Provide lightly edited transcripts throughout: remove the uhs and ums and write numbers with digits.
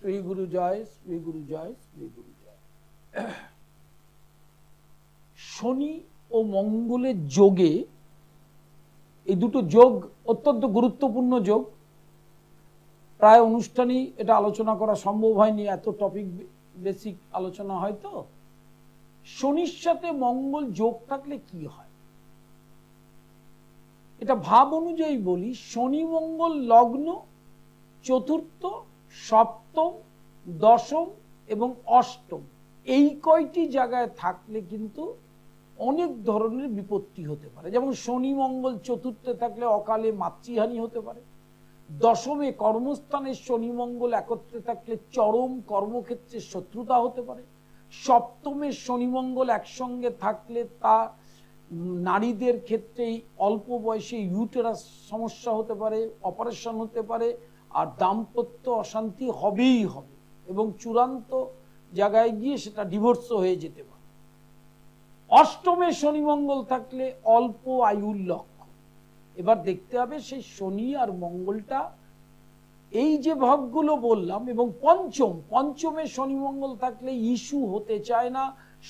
শ্রী গুরু জয়, শ্রী গুরু জয়, শ্রী গুরু জয়। শনি ও মঙ্গলের যোগে, এই দুটো যোগ অত্যন্ত গুরুত্বপূর্ণ যোগ। প্রায় অনুষ্ঠানই এটা আলোচনা করা সম্ভব হয়নি, এত টপিক বেসিক আলোচনা হয়। তো শনির সাথে মঙ্গল যোগ থাকলে কি হয়, এটা ভাব অনুযায়ী বলি। শনি মঙ্গল লগ্ন, চতুর্থ, সপ্তম, দশম এবং অষ্টম, এই কয়টি জায়গায় থাকলে কিন্তু অনেক ধরনের বিপত্তি হতে পারে। যেমন শনি মঙ্গল চতুর্থে থাকলে অকালে মাতৃহানি হতে পারে। দশমে কর্মস্থানে শনি মঙ্গল একত্রে থাকলে চরম কর্মক্ষেত্রে শত্রুতা হতে পারে। সপ্তমে শনি মঙ্গল একসঙ্গে থাকলে তা নারীদের ক্ষেত্রে অল্প বয়সে ইউটেরাস সমস্যা হতে পারে, অপারেশন হতে পারে, আর দাম্পত্য অশান্তি হবেই হবে এবং চূড়ান্ত জায়গায় গিয়ে সেটা ডিভোর্স হয়ে যেতে পারে। অষ্টমে শনি মঙ্গল থাকলে অল্প আয়ুর লক্ষণ। এবার দেখতে হবে সেই শনি আর মঙ্গলটা, এই যে ভাবগুলো বললাম, এবং পঞ্চমে শনি মঙ্গল থাকলে ইস্যু হতে চায় না,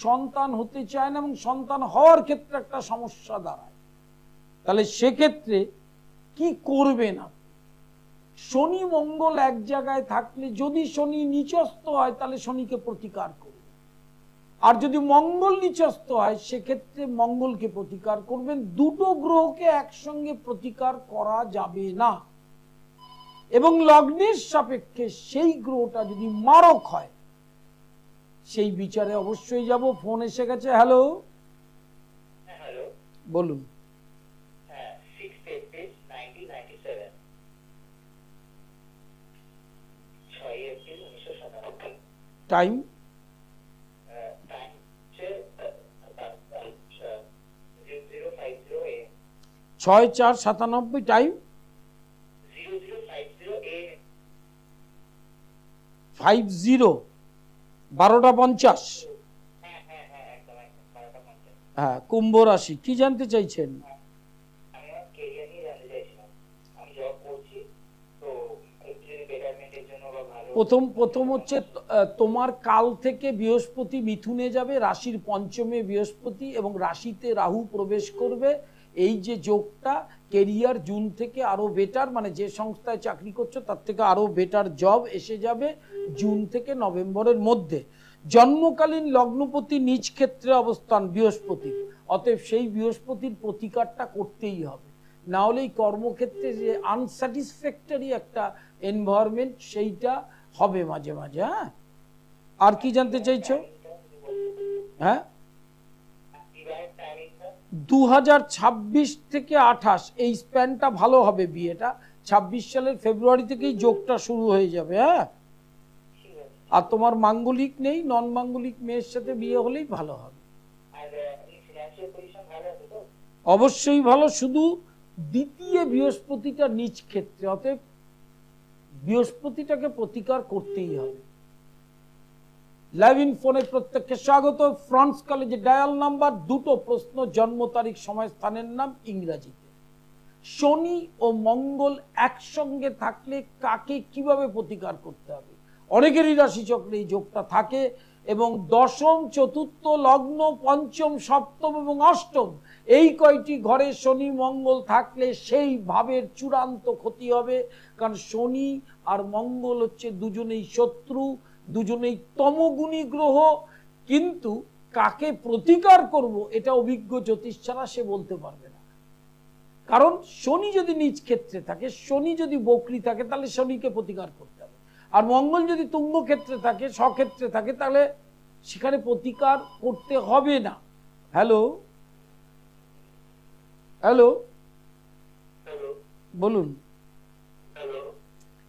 সন্তান হতে চায় না, এবং সন্তান হওয়ার ক্ষেত্রে একটা সমস্যা দাঁড়ায়। তাহলে সেক্ষেত্রে কি করবে না? শনি মঙ্গল এক জায়গায় থাকলে, যদি শনি নিচস্থ হয় তাহলে শনিকে প্রতিকার করবে, আর যদি মঙ্গল নিচস্থ হয় সেক্ষেত্রে মঙ্গলকে প্রতিকার করবেন। দুটো গ্রহকে একসঙ্গে প্রতিকার করা যাবে না, এবং লগ্নের সাপেক্ষে সেই গ্রহটা যদি মারক হয় সেই বিচারে অবশ্যই যাব। ফোন এসে গেছে। হ্যালো, বলুন। Time 6/4/97, time 50, 12:50। হ্যাঁ, কুম্ভ রাশি। কি জানতে চাইছেন? প্রথম হচ্ছে তোমার কাল থেকে বৃহস্পতি মিথুনে যাবে, রাশির পঞ্চমে বৃহস্পতি এবং রাশিতে রাহু প্রবেশ করবে। এই যে যোগটা, কেরিয়ার জুন থেকে আরো বেটার, মানে যে সংস্থায় চাকরি করছো তার থেকে আরো বেটার জব এসে যাবে জুন থেকে নভেম্বরের মধ্যে। জন্মকালীন লগ্নপতি নিজ ক্ষেত্রে অবস্থান বৃহস্পতি, অতএব সেই বৃহস্পতির প্রতিকারটা করতেই হবে, না হলে এই কর্মক্ষেত্রে যে আনস্যাটিসফ্যাক্টরি একটা এনভায়রনমেন্ট সেইটা হবে মাঝে মাঝে। হ্যাঁ, আর কি জানতে চাইছো? হ্যাঁ, 2026 থেকে 28 এই স্প্যানটা ভালো হবে। বিয়েটা 26 সালের ফেব্রুয়ারি থেকেই যোগটা শুরু হয়ে যাবে। হ্যাঁ, আর তোমার মাঙ্গলিক নেই, নন মাঙ্গলিক মেয়ের সাথে বিয়ে হলেই ভালো হবে। অবশ্যই ভালো, শুধু দ্বিতীয় বৃহস্পতিটা নিজ ক্ষেত্রে, অতএব বৃহস্পতিটাকে প্রতিকার করতেই হবে। লাইভ ইন ফোনে প্রত্যেককে স্বাগত। ফ্রান্স কলেজে ডায়াল নাম্বার, দুটো প্রশ্ন, জন্ম তারিখ, সময়, স্থানের নাম ইংরেজিতে। শনি ও মঙ্গল একসঙ্গে থাকলে কাকে কিভাবে প্রতিকার করতে হবে? অনেকেরই রাশিচক্রে এই যোগটা থাকে, এবং দশম, চতুর্থ, লগ্ন, পঞ্চম, সপ্তম এবং অষ্টম, এই কয়টি ঘরে শনি মঙ্গল থাকলে সেই ভাবের চূড়ান্ত ক্ষতি হবে। কারণ শনি আর মঙ্গল হচ্ছে দুজনেই শত্রু, দুজনেই তমগুণী গ্রহ। কিন্তু কাকে প্রতিকার করব এটা অভিজ্ঞ জ্যোতিষ ছাড়া সে বলতে পারবে না। কারণ শনি যদি নিজ ক্ষেত্রে থাকে, শনি যদি বক্রী থাকে, তাহলে শনিকে প্রতিকার করতে হবে। আর মঙ্গল যদি তুঙ্গ ক্ষেত্রে থাকে, স্বক্ষেত্রে থাকে, তাহলে সেখানে প্রতিকার করতে হবে না। হ্যালো, হ্যালো, বলুন।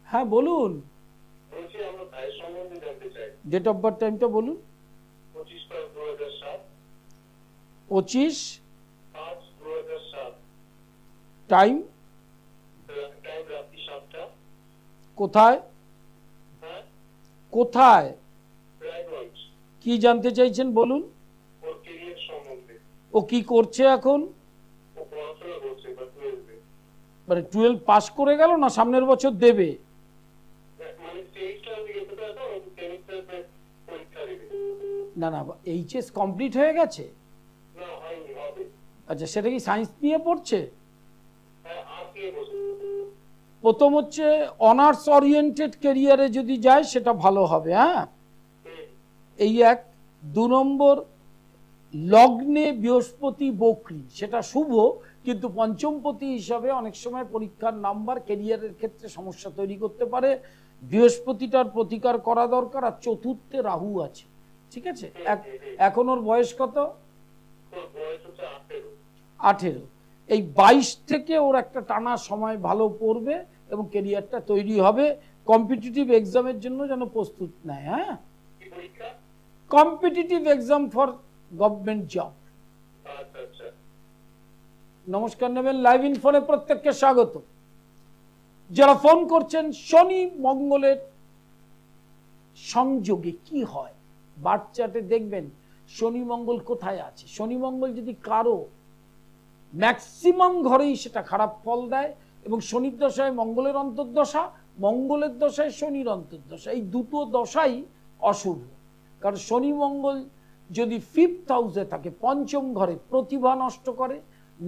হ্যাঁ, বলুন। ডেট অফ বার্থ, টাইমটা বলুন। 25/5/2007, টাইম কোথায়? কোথায়? কি জানতে চাইছেন বলুন। ও কি করছে এখন? মানে 12 পাস করে গেল না সামনের বছর দেবে? না না, এইচএস কমপ্লিট হয়ে গেছে? আচ্ছা, সেটা কি সায়েন্স নিয়ে পড়ছে? প্রথম হচ্ছে অনার্স ওরিয়েন্টেড ক্যারিয়ারে যদি যায় সেটা ভালো হবে। হ্যাঁ, এই এক। 2 নম্বর, লগ্নে বৃহস্পতি বক্রী, সেটা শুভ, কিন্তু পঞ্চমপতি হিসাবে অনেক সময় পরীক্ষার নাম্বার ক্যারিয়ারের ক্ষেত্রে সমস্যা তৈরি করতে পারে। বৃহস্পতিটার প্রতিকার করা দরকার। আর চতুর্থে রাহু আছে, ঠিক আছে? এখন ওর বয়স কত? 18। এই 22 থেকে ওর একটা টানা সময় ভালো পড়বে এবং ক্যারিয়ারটা তৈরি হবে। কম্পিটিটিভ এক্সামের জন্য যেন প্রস্তুত নেয়। হ্যাঁ, competitive exam for government job. নমস্কার নেবেন, লাইভ ইনফোনে প্রত্যেককে স্বাগত। যারা ফোন করছেন, শনি মঙ্গলের সংযোগে কি হয় বার্থ চার্টে দেখবেন শনি মঙ্গল কোথায় আছে। শনি মঙ্গল যদি কারো ম্যাক্সিমাম ঘরেই সেটা খারাপ ফল দেয়, এবং শনির দশায় মঙ্গলের অন্তর্দশা, মঙ্গলের দশায় শনির অন্তর্দশা, এই দুটো দশাই অশুভ। কারণ শনি মঙ্গল যদি 5th হাউসে থাকে, পঞ্চম ঘরে, প্রতিভা নষ্ট করে,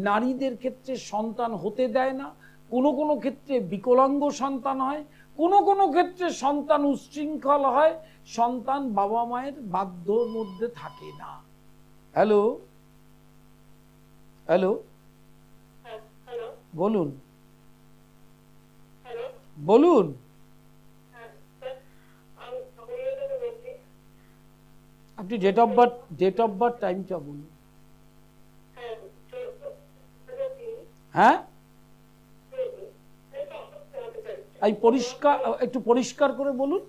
নারীদের ক্ষেত্রে সন্তান হতে দেয় না, কোনো কোনো ক্ষেত্রে বিকলাঙ্গ সন্তান হয়, কোনো কোনো ক্ষেত্রে সন্তান উচ্ছৃঙ্খল হয়, সন্তান বাবা মায়ের বাধ্যর মধ্যে থাকে না। হ্যালো হ্যালো, বলুন বলুন। আপনি ডেট অফ বার্থ টাইমটা বলুন। হ্যাঁ, এই পরিষ্কার, একটু পরিষ্কার করে বলুন।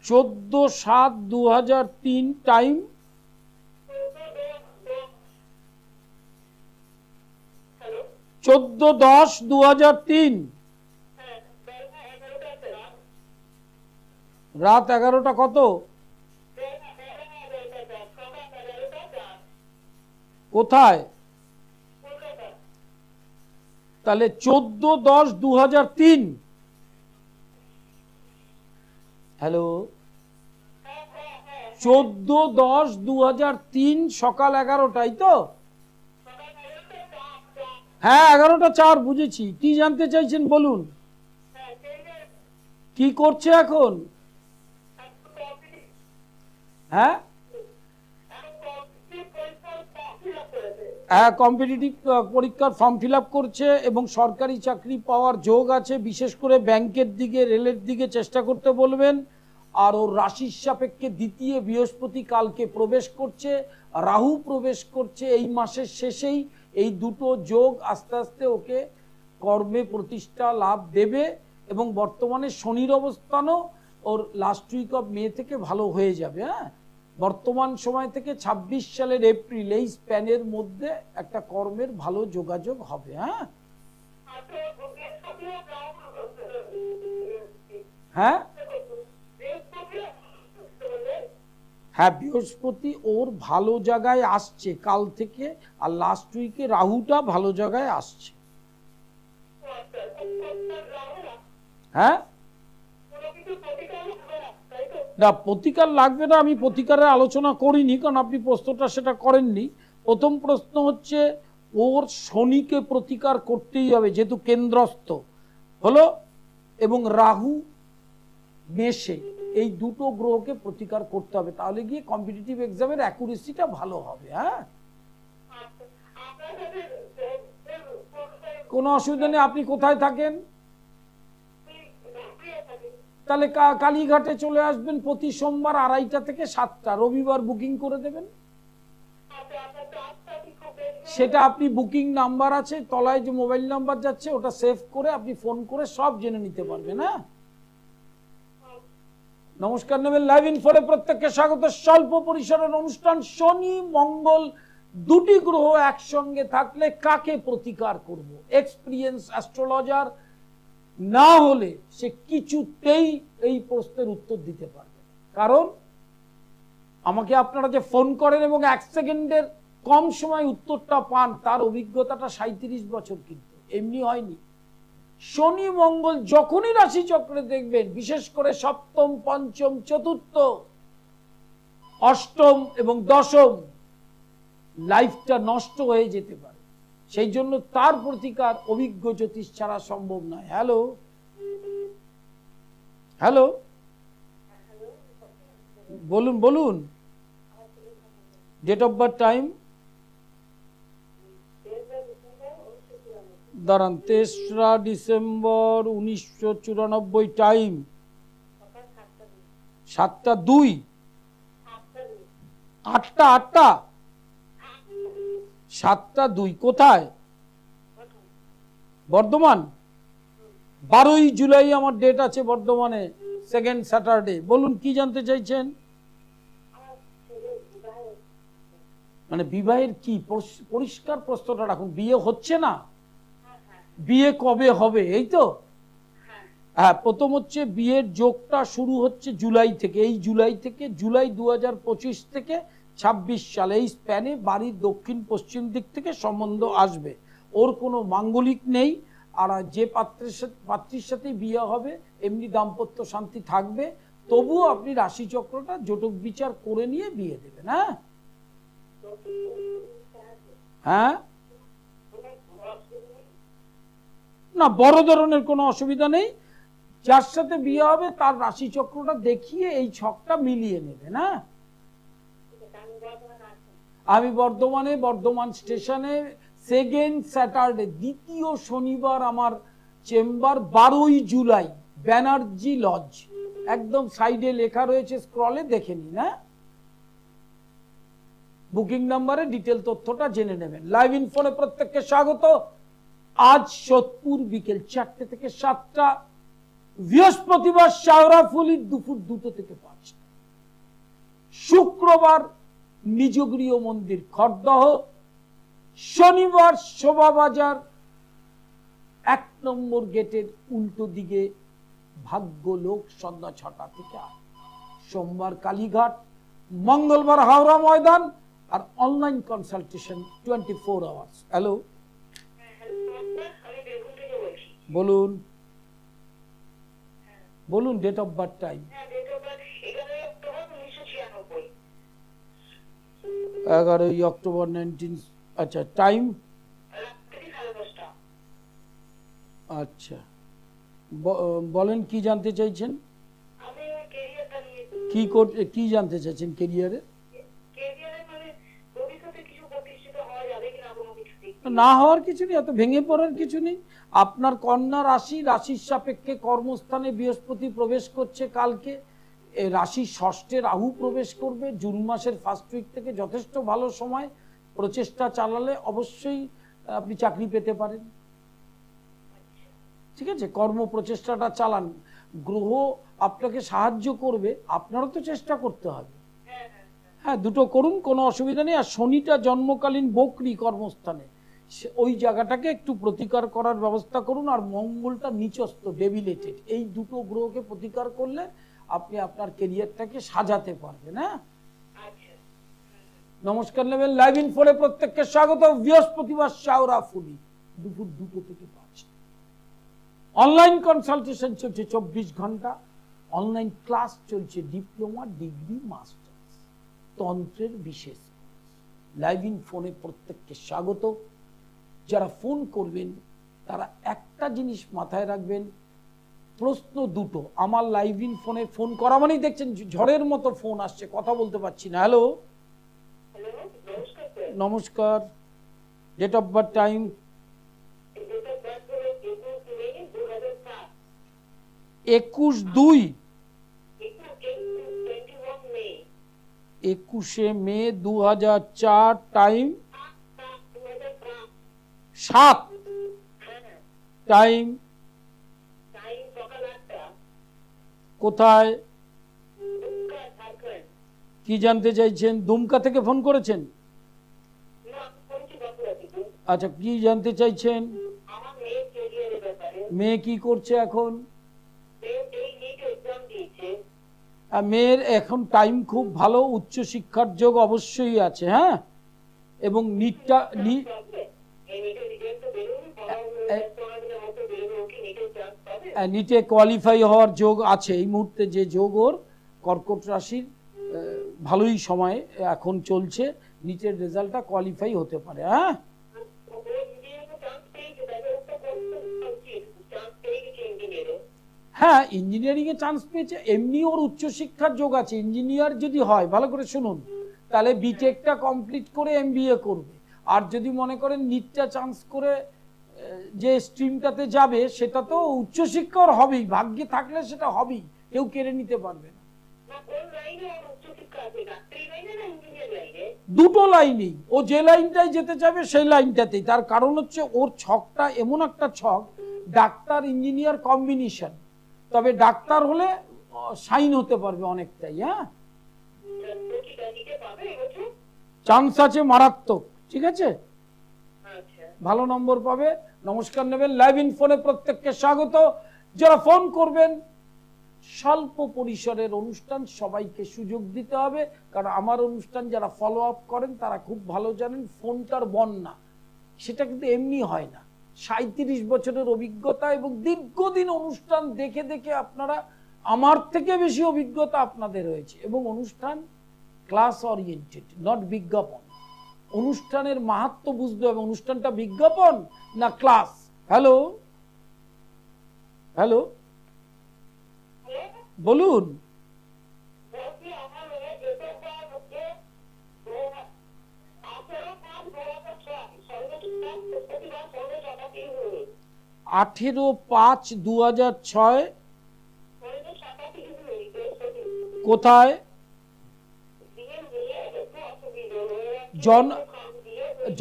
14/7/2003, টাইম 14/10/2003, রাত 11টা কত? কোথায়? তাহলে 14/10/2003। হ্যালো, 14/10/2003 সকাল 11টাই তো? হ্যাঁ, 11টা 4, বুঝেছি। কি জানতে চাইছেন বলুন। কি করছে এখন? হ্যাঁ হ্যাঁ, কম্পিটিটিভ পরীক্ষার ফর্ম ফিল আপ করছে এবং সরকারি চাকরি পাওয়ার যোগ আছে। বিশেষ করে ব্যাংকের দিকে, রেলের দিকে চেষ্টা করতে বলবেন। আর ওর রাশির সাপেক্ষে দ্বিতীয় বৃহস্পতি কালকে প্রবেশ করছে, রাহু প্রবেশ করছে এই মাসের শেষেই। এই দুটো যোগ আস্তে আস্তে ওকে কর্মে প্রতিষ্ঠা লাভ দেবে, এবং বর্তমানে শনির অবস্থানও ওর লাস্ট উইক অফ মে থেকে ভালো হয়ে যাবে। হ্যাঁ, বর্তমান সময় থেকে 26 সালের এপ্রিল, এই স্প্যানের মধ্যে একটা কর্মের ভালো যোগাযোগ হবে। হ্যাঁ হ্যাঁ হ্যাঁ, বৃহস্পতি ওর ভালো জায়গায় আসছে কাল থেকে, আর লাস্ট উইকে রাহুটা ভালো জায়গায় আসছে। হ্যাঁ, না প্রতিকার লাগবে না, আমি প্রতিকারের আলোচনা করিনি, কারণ আপনি প্রশ্নটা সেটা করেননি। প্রথম প্রশ্ন হচ্ছে ওর শনিকে প্রতিকার করতেই হবে, যেহেতু কেন্দ্রস্থ হলো, এবং রাহু মেষে, এই দুটো গ্রহকে প্রতিকার করতে হবে, তাহলে গিয়ে কম্পিটিটিভ এক্সামের অ্যাকুরেসিটা ভালো হবে। হ্যাঁ, কোনো অসুবিধা নেই। আপনি কোথায় থাকেন? তাহলে কালীঘাটে চলে আসবেন প্রতি সোমবার 2:30 থেকে 7টা, রবিবার বুকিং করে দেবেন। সেটা আপনি বুকিং নাম্বার আছে তলায়, যে মোবাইল নাম্বার যাচ্ছে ওটা সেভ করে আপনি ফোন করে সব জেনে নিতে পারবেন। হ্যাঁ, নমস্কার নেবেন, লাইভ ইনফোরে প্রত্যেককে স্বাগত। স্বল্প পরিসরের অনুষ্ঠান। শনি মঙ্গল দুটি গ্রহ একসঙ্গে থাকলে কাকে প্রতিকার করব? এক্সপিরিয়েন্স অ্যাস্ট্রোলজার না হলে সে কিছুতেই এই প্রশ্নের উত্তর দিতে পারবে। কারণ আমাকে আপনারা যে ফোন করেন এবং 1 সেকেন্ডের কম সময় উত্তরটা পান, তার অভিজ্ঞতাটা 37 বছর, কিন্তু এমনি হয়নি। শনি মঙ্গল যখনই রাশি চক্রে দেখবেন, বিশেষ করে সপ্তম, পঞ্চম, চতুর্থ, অষ্টম এবং দশম, লাইফটা নষ্ট হয়ে যেতে পারে। সেই জন্য তার প্রতিকার অভিজ্ঞ জ্যোতিষ ছাড়া সম্ভব নয়। হ্যালো হ্যালো, বলুন বলুন, ডেট অফ বার্থ, টাইম, দাঁড়ান, 3রা ডিসেম্বর 1994, টাইম 7টা 2, 8টা 7টা 2, কোথায়? বর্ধমান। 12ই জুলাই আমার ডেট আছে বর্ধমানে, সেকেন্ড স্যাটারডে। বলুন কি জানতে চাইছেন? মানে বিবাহের কি পরিষ্কার প্রশ্নটা রাখুন। বিয়ে হচ্ছে না, বিয়ে কবে হবে, এই তো? হ্যাঁ, প্রথম হচ্ছে বিয়ের যোগটা শুরু হচ্ছে জুলাই থেকে। এই জুলাই থেকে, জুলাই 2025 থেকে 26 সাল, এই স্প্যানে বাড়ির দক্ষিণ পশ্চিম দিক থেকে সম্বন্ধ আসবে। ওর কোনো মাঙ্গলিক নেই। আর যে পাত্রীর সাথে বিয়ে হবে এমনি দাম্পত্য শান্তি থাকবে। তবুও আপনি রাশিচক্রটা জটক বিচার করে নিয়ে বিয়ে দেবেন। হ্যাঁ হ্যাঁ, না বড় ধরনের কোনো অসুবিধা নেই। যার সাথে বিয়ে হবে তার রাশিচক্রটা দেখিয়ে এই ছকটা মিলিয়ে নেবেন। হ্যাঁ, আমি বর্ধমানে, বর্ধমান স্টেশনে সেকেন্ড স্যাটারডে, দ্বিতীয় শনিবার আমার চেম্বার, 12ই জুলাই, ব্যানার্জি লজ, একদম সাইডে লেখা রয়েছে, স্ক্রলে দেখে নিন। হ্যাঁ, বুকিং নাম্বারে ডিটেল তথ্যটা জেনে নেবেন। লাইভ ইনফোনে প্রত্যেককে স্বাগত। আজ সোদপুর বিকেল 4টে থেকে 7টা, বৃহস্পতিবার শাওরাফুলি দুপুর 2টো থেকে 5টা, শুক্রবার নিজগৃহ মন্দির খড়দহ, শনিবার শোভাবাজার 1 নম্বর গেটের উল্টো দিকে ভাগ্যলোক সন্ধ্যা 6টা থেকে 8, সোমবার কালীঘাট, মঙ্গলবার হাওড়া ময়দান, আর অনলাইন কনসালটেশন 24 আওয়ার্স। হ্যালো, বলুন বলুন, ডেট অফ বার্থ, টাইম। 11ই অক্টোবর 19, আচ্ছা, টাইম, আচ্ছা, বলেন কি জানতে চাইছেন? কি জানতে চাইছেন কেরিয়ারে? না হওয়ার কিছু নেই, এত ভেঙে পড়ার কিছু নেই। আপনার কন্যা রাশি, রাশির সাপেক্ষে কর্মস্থানে বৃহস্পতি প্রবেশ করছে কালকে, রাশির ষষ্ঠে রাহু প্রবেশ করবে। জুন মাসের ফার্স্ট উইক থেকে যথেষ্ট ভালো সময়, প্রচেষ্টা চালালে অবশ্যই আপনি চাকরি পেতে পারেন। ঠিক আছে, কর্ম প্রচেষ্টাটা চালান, গ্রহ আপনাকে সাহায্য করবে, আপনারও তো চেষ্টা করতে হবে। হ্যাঁ, দুটো করুন, কোনো অসুবিধা নেই। আর শনিটা জন্মকালীন বকরি কর্মস্থানে, ওই জায়গাটাকে একটু প্রতিকার করার ব্যবস্থা করুন। আর মঙ্গলটা নিচস্থ, ডেবিলেটেড, এই দুটো গ্রহকে প্রতিকার করলে আপনি আপনার ক্যারিয়ারটাকে সাজাতে পারবেন। হ্যাঁ, নমস্কার নেবেন। লাইভ ইনফোরে প্রত্যেককে স্বাগত। বৃহস্পতিবার শাওরাফুলি দুপুর 2টো থেকে 5টা, অনলাইন কনসালটেশন চলছে 24 ঘন্টা, অনলাইন ক্লাস চলছে, ডিপ্লোমা, ডিগ্রি, মাস্টার্স, তন্ত্রের বিশেষ। লাইভ ইনফোনে প্রত্যেককে স্বাগত। যারা ফোন করবেন তারা একটা জিনিস মাথায় রাখবেন, প্রশ্ন দুটো। আমার লাইভ ইন ফোনে ফোন করা মানেই দেখছেন ঝড়ের মতো ফোন আসছে, কথা বলতে পারছি না। হ্যালো, নমস্কার, ডেট অফ বার্থ, টাইম, 21/2, 21শে মে 2004, টাইম 7, টাইম কোথায়, কি জানতে চাইছেন? দুমকা থেকে ফোন করেছেন? আচ্ছা, কি জানতে চাইছেন? মেয়ে কি করছে এখন? মেয়ের এখন টাইম খুব ভালো, উচ্চ শিক্ষার যোগ অবশ্যই আছে। হ্যাঁ, এবং নিটটা নিটে কোয়ালিফাই হওয়ার যোগ আছে এই মুহূর্তে, যে যোগ ওর কর্কট রাশির ভালোই সময় এখন চলছে, নিটের রেজাল্টটা কোয়ালিফাই হতে পারে। হ্যাঁ হ্যাঁ ইঞ্জিনিয়ারিং এ চান্স পেয়েছে, এমনি ওর উচ্চশিক্ষার যোগ আছে। ইঞ্জিনিয়ার যদি হয়, ভালো করে শুনুন, তাহলে বিটেকটা কমপ্লিট করে এমবিএ করবে। আর যদি মনে করেন নিটটা চান্স করে যে স্ট্রিমটাতে যাবে, সেটা তো উচ্চশিক্ষার হবেই, ভাগ্যে থাকলে সেটা হবেই, কেউ কেড়ে নিতে পারবে না। দুটো লাইনেই ও যে লাইনটাই যেতে চাবে সেই লাইনটাতেই। তার কারণ হচ্ছে ওর ছকটা এমন একটা ছক, ডাক্তার ইঞ্জিনিয়ার কম্বিনেশন। তবে ডাক্তার হলে সাইন হতে পারবে অনেকটাই। হ্যাঁ চান্স আছে মারাত্মক, ঠিক আছে, ভালো নম্বর পাবে। নমস্কার নেবেন। লাইভ ইন ফোনে প্রত্যেককে স্বাগত। যারা ফোন করবেন, স্বল্প পরিসরের অনুষ্ঠান, সবাইকে সুযোগ দিতে হবে, কারণ আমার অনুষ্ঠান যারা ফলো আপ করেন তারা খুব ভালো জানেন ফোনটার বন্যা, সেটা কিন্তু এমনি হয় না। 37 বছরের অভিজ্ঞতা এবং দীর্ঘদিন অনুষ্ঠান দেখে দেখে আপনারা, আমার থেকে বেশি অভিজ্ঞতা আপনাদের হয়েছে, এবং অনুষ্ঠান ক্লাস ওরিয়েন্টেড, নট বিজ্ঞাপন। অনুষ্ঠানের মাহাত্ম বুঝতে হবে, অনুষ্ঠানটা বিজ্ঞাপন না ক্লাস। হ্যালো হ্যালো বলুন। আঠেরো 5/2006 কোথায়?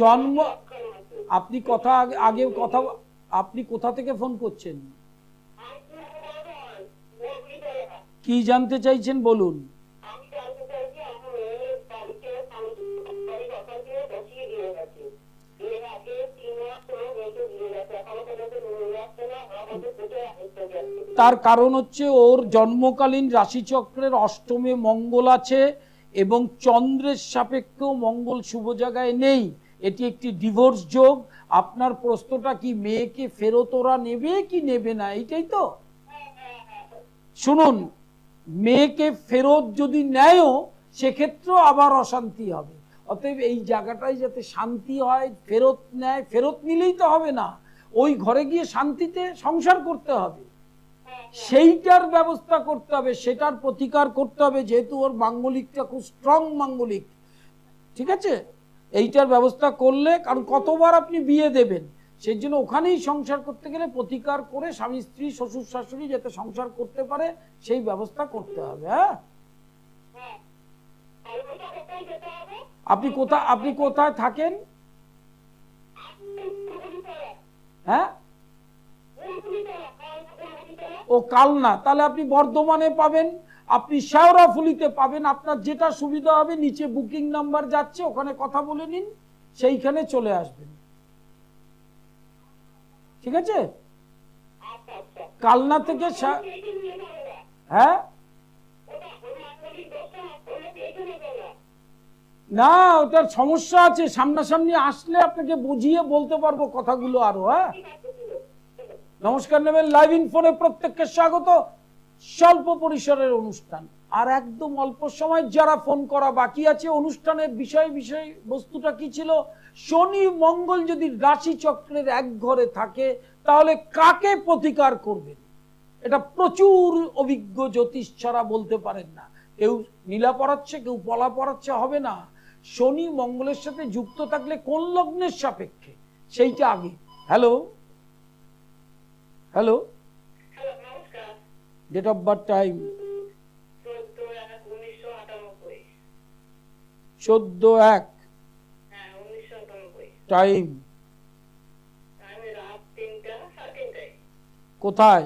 জন্ম আপনি কথা আগে কথা, আপনি কোথা থেকে ফোন করছেন, কি জানতে চাইছেন বলুন? তার কারণ হচ্ছে ওর জন্মকালীন রাশিচক্রের অষ্টমে মঙ্গল আছে এবং চন্দ্রের সাপেক্ষেও মঙ্গল শুভ জায়গায় নেই। এটি একটি ডিভোর্স যোগ। আপনার প্রশ্নটা কি, মেয়েকে ফেরত ওরা নেবে কি নেবে না, এইটাই তো? শুনুন, মেয়েকে ফেরত যদি নেয়ও সেক্ষেত্রেও আবার অশান্তি হবে। অতএব এই জায়গাটাই যাতে শান্তি হয়, ফেরত নেয়, ফেরত নিলেই তো হবে না, ওই ঘরে গিয়ে শান্তিতে সংসার করতে হবে, সেইটার ব্যবস্থা করতে হবে, সেটার প্রতিকার করতে হবে, যেহেতু ওর মাঙ্গলিকটা খুব স্ট্রং মাঙ্গলিক, ঠিক আছে? এইটার ব্যবস্থা করলে, কারণ কতবার আপনি বিয়ে দেবেন, সেই জন্য ওখানেই সংসার করতে গেলে প্রতিকার করে স্বামী স্ত্রী শ্বশুর শাশুড়ি যাতে সংসার করতে পারে সেই ব্যবস্থা করতে হবে। হ্যাঁ আপনি কোথায় থাকেন? হ্যাঁ ও কালনা, তাহলে আপনি বর্ধমানে পাবেন, আপনি শেওড়াফুলিতে পাবেন, আপনার যেটা সুবিধা হবে। নিচে বুকিং নাম্বার যাচ্ছে, ওখানে কথা বলে নিন, সেইখানে চলে আসবেন, ঠিক আছে? কালনা থেকে হ্যাঁ না, ওটার সমস্যা আছে, সামনাসামনি আসলে আপনাকে বুঝিয়ে বলতে পারবো কথাগুলো আরো। হ্যাঁ নমস্কার নেবেন। লাইভ ইন ফোনে প্রত্যেককে স্বাগত। স্বল্প পরিসরের অনুষ্ঠান, আর একদম অল্প সময়। যারা ফোন করা বাকি আছে, অনুষ্ঠানের বিষয় বস্তুটা কি ছিল? শনি মঙ্গল যদি রাশি চক্রের এক ঘরে থাকে তাহলে কাকে প্রতিকার করবেন? এটা প্রচুর অভিজ্ঞ জ্যোতিষ ছাড়া বলতে পারেন না। কেউ নীলা পড়াচ্ছে, কেউ পলা পড়াচ্ছে, হবে না। শনি মঙ্গলের সাথে যুক্ত থাকলে কোন লগ্নের সাপেক্ষে, সেইটা আগে। Hello hello date of birth, time 14/1, time কোথায়?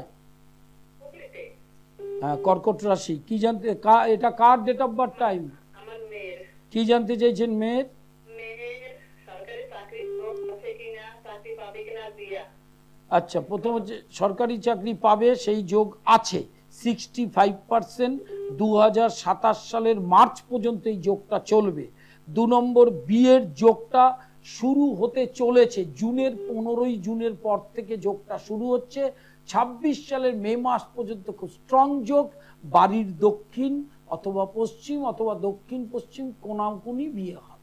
হ্যাঁ কর্কট রাশি। কি জানতে, এটা কার ডেট অফ বার্থ, টাইম কি জানতে চাইছেন? মেয়ের আচ্ছা, প্রথম হচ্ছে সরকারি চাকরি পাবে, সেই যোগ আছে 65%। 2027 সালের মার্চ পর্যন্ত এই যোগটা চলবে। 2 নম্বর, বিয়ের যোগটা শুরু হতে চলেছে, জুনের 15 জুনের পর থেকে যোগটা শুরু হচ্ছে। 26 সালের মে মাস পর্যন্ত খুব স্ট্রং যোগ, বাড়ির দক্ষিণ অথবা পশ্চিম অথবা দক্ষিণ পশ্চিম কোনাকুনি বিয়ে হবে।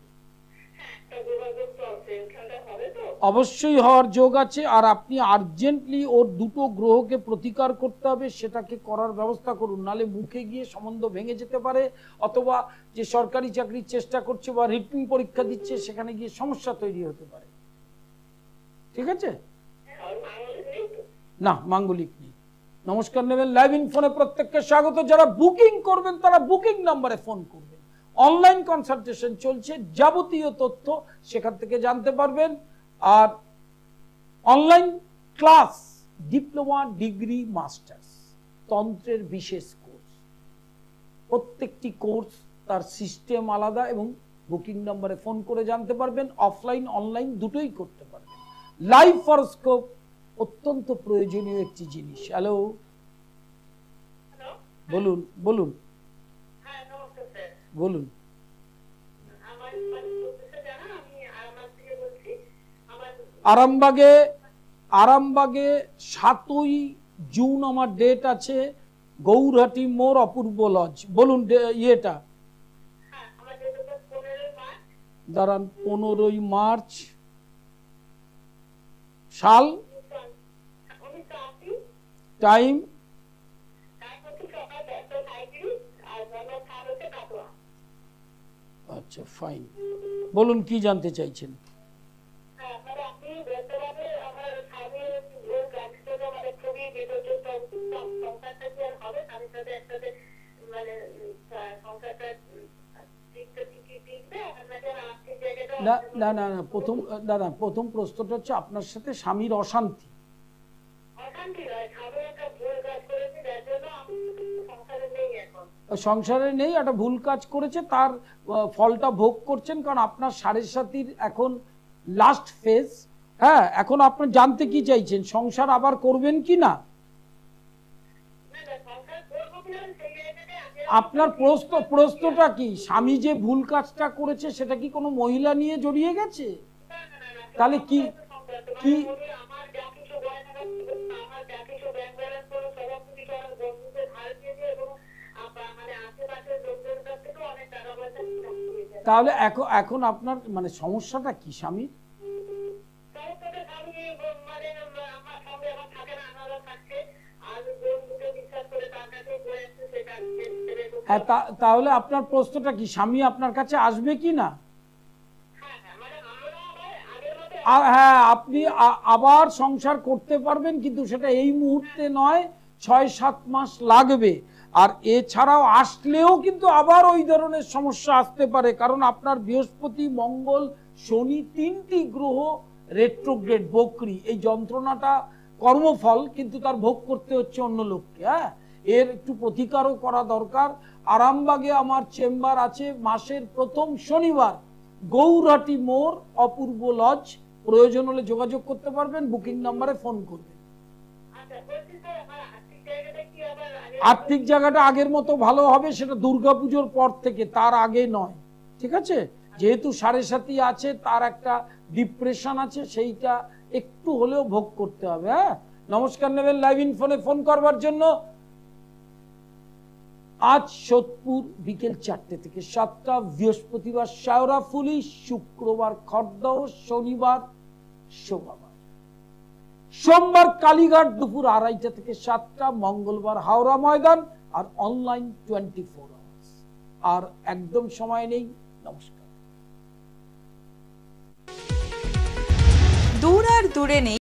অবশ্যই হওয়ার যোগ আছে। আর আপনি আর্জেন্টলি ওর দুটো গ্রহকে প্রতিকার করতে হবে, সেটাকে করার ব্যবস্থা করুন, নালে মুখে গিয়ে সম্বন্ধ ভেঙে যেতে পারে, অথবা যে সরকারি চাকরির চেষ্টা করছে বা রিটিন পরীক্ষা দিচ্ছে সেখানে গিয়ে সমস্যা তৈরি হতে পারে। ঠিক আছে? না, মাঙ্গলিক নেই। নমস্কার নেবেন। লাইভ ইন ফোনে প্রত্যেককে স্বাগত। যারা বুকিং করবেন তারা বুকিং নাম্বারে ফোন করবেন। অনলাইন কনসালটেশন চলছে, যাবতীয় তথ্য সেখান থেকে জানতে পারবেন। আর online class, diploma, degree, masters, তন্ত্রের বিশেষ কোর্স, প্রত্যেকটি কোর্স তার সিস্টেম আলাদা এবং বুকিং নাম্বারে ফোন করে জানতে পারবেন। অফলাইন অনলাইন দুটোই করতে পারবেন। লাইভ হরোস্কোপ অত্যন্ত প্রয়োজনীয় একটি জিনিস। হ্যালো, বলুন বলুন বলুন। আরামবাগে 7ই জুন আমার ডেট আছে, গৌরহাটি মোড়, অপূর্ব লজ। বলুন ইয়েটা। দাঁড়ান, 15ই মার্চ, সাল, টাইম। আচ্ছা, ফাইন। বলুন কি জানতে চাইছেন? না না না না, প্রথম প্রশ্নটা হচ্ছে আপনার সাথে স্বামীর অশান্তি। সংসারে নেই, একটা ভুল কাজ করেছে, তার ফলটা ভোগ করছেন। কারণ আপনার 7.5 এখন লাস্ট ফেজ। হ্যাঁ, এখন আপনার জানতে কি চাইছেন, সংসার আবার করবেন কি না? আপনার প্রশ্নটা কি, স্বামী যে ভুল কাজটা করেছে সেটা কি কোনো মহিলা নিয়ে জড়িয়ে গেছে? তাহলে কি কি তাহলে এখন আপনার মানে সমস্যাটা কি স্বামীর? হ্যাঁ, তাহলে আপনার প্রশ্নটা কি, স্বামী আপনার কাছে আসবে কি না? হ্যাঁ, আপনি আবার সংসার করতে পারবেন, কিন্তু সেটা এই মুহূর্তে নয়, 6-7 মাস লাগবে। আর এছাড়াও আসলেও কিন্তু আবার ওই ধরনের সমস্যা আসতে পারে, কারণ আপনার বৃহস্পতি, মঙ্গল, শনি 3টি গ্রহ রেট্রোগ্রেড, বক্রি। এই যন্ত্রণাটা কর্মফল, কিন্তু তার ভোগ করতে হচ্ছে অন্য লোককে। হ্যাঁ, এর একটু প্রতিকারও করা দরকার। আরামবাগে আমার চেম্বার আছে মাসের প্রথম শনিবার, গৌরহাটি মোড়, অপূর্ব লজ। প্রয়োজন হলে যোগাযোগ করতে পারবেন, বুকিং নাম্বারে ফোন করবেন। আর্থিক জায়গাটা আগের মতো ভালো হবে, সেটা দুর্গাপুজোর পর থেকে, তার আগে নয়। ঠিক আছে? যেহেতু 7.5 আছে, তার একটা ডিপ্রেশন আছে, সেইটা একটু হলেও ভোগ করতে হবে। হ্যাঁ, নমস্কার নেবেন। লাইভ ইন ফোনে ফোন করবার জন্য আজ সোদপুর বিকেল 4টে থেকে 7টা, বৃহস্পতিবার শাওরাফুলি, শুক্রবার খড়দহ, শনিবার শোভাবার, সোমবার কালীঘাট দুপুর 2:30 থেকে 7টা, মঙ্গলবার হাওড়া ময়দান। আর অনলাইন 24 আওয়ার্স। আর একদম সময় নেই। নমস্কার। দূর আর দূরে নেই